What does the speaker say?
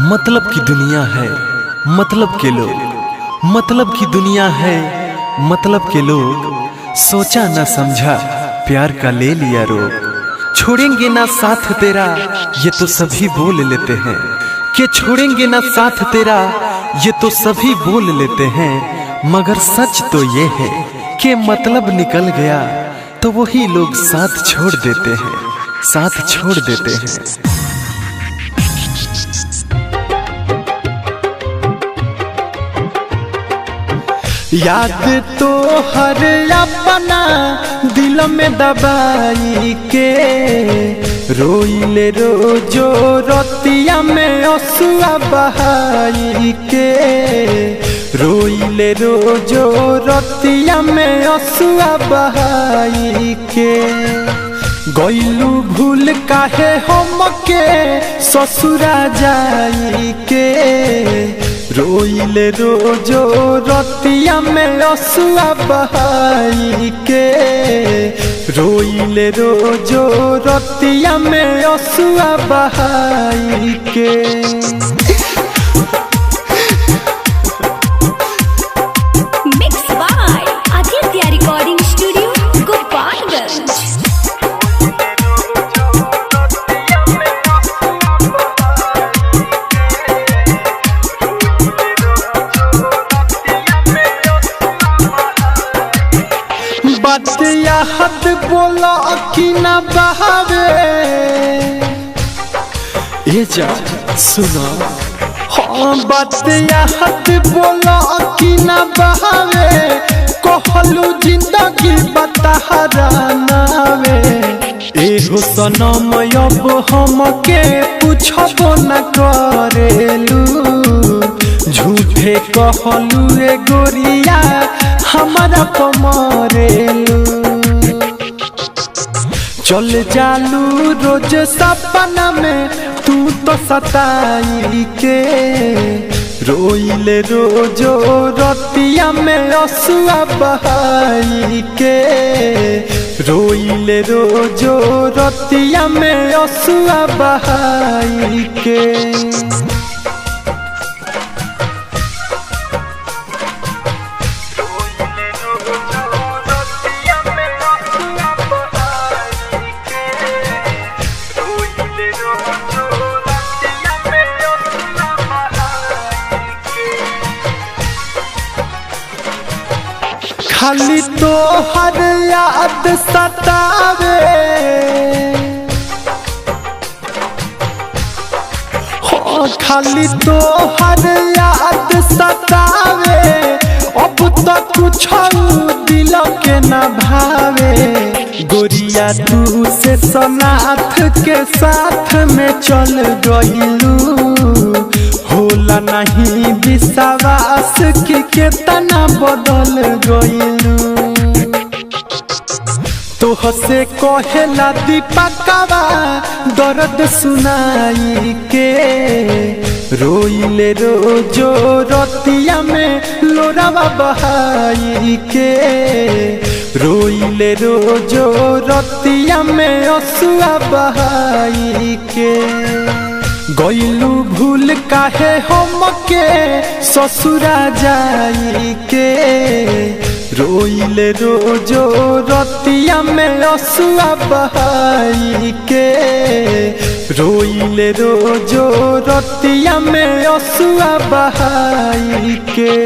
मतलब की दुनिया है, मतलब के लोग, मतलब की दुनिया है, मतलब के लोग। सोचा ना समझा, प्यार का ले लिया रोग। छोड़ेंगे ना साथ तेरा, ये तो सभी बोल लेते हैं कि छोड़ेंगे ना साथ तेरा, ये तो सभी बोल लेते हैं। मगर सच तो ये है कि मतलब निकल गया तो वही लोग साथ छोड़ देते हैं, साथ छोड़ देते हैं। याद तो हर अपना दिल में दबाई के रोइले रोजो रतिया में असुआ बहाई के रोइले रोजो रतिया में असुआ बहाई के गइलू भूल काहे हमके ससुरा जाई के रोइले रोजो रतिया में असुआ बहाई के रोइले रोजो रतिया में असुआ बहाई के। Mix by Aditya recording studio Gopalganj. बात याद बोला कि ना बहावे ये जा सुना। हाँ बात याद बोला कि ना बहावे कहलू जिंदगी बताहरानावे एहो सनम अब हमके पूछबो न करेलू झूठे कहलू ए गोरिया हमारा कमरेलू चल जालू रोज सपना में तू तो सताई के रोइले रोजो रतिया में असुआ बहाई के रोइले रोजो रतिया में असुआ बहाई के। खाली तो हर याद सतावे हो खाली तो हर याद सतावे अब तक कुछ दिल के न भावे गोरिया तू से सनाथ के साथ में चल गइलू होला नहीं विश्वास कि कितना बदल गइलू तोह से कहेला दीपकवा दर्द सुनाई के रोइले रोजो रतिया में लोरावा बहाई के रोइले रोजो रतिया में असुआ बहाई के गइलू भूल काहे हमके ससुरा जाई के रोइले रोजो रतिया में असुआ बहाई के रोइले रोजो रतिया में असुआ बहाई के।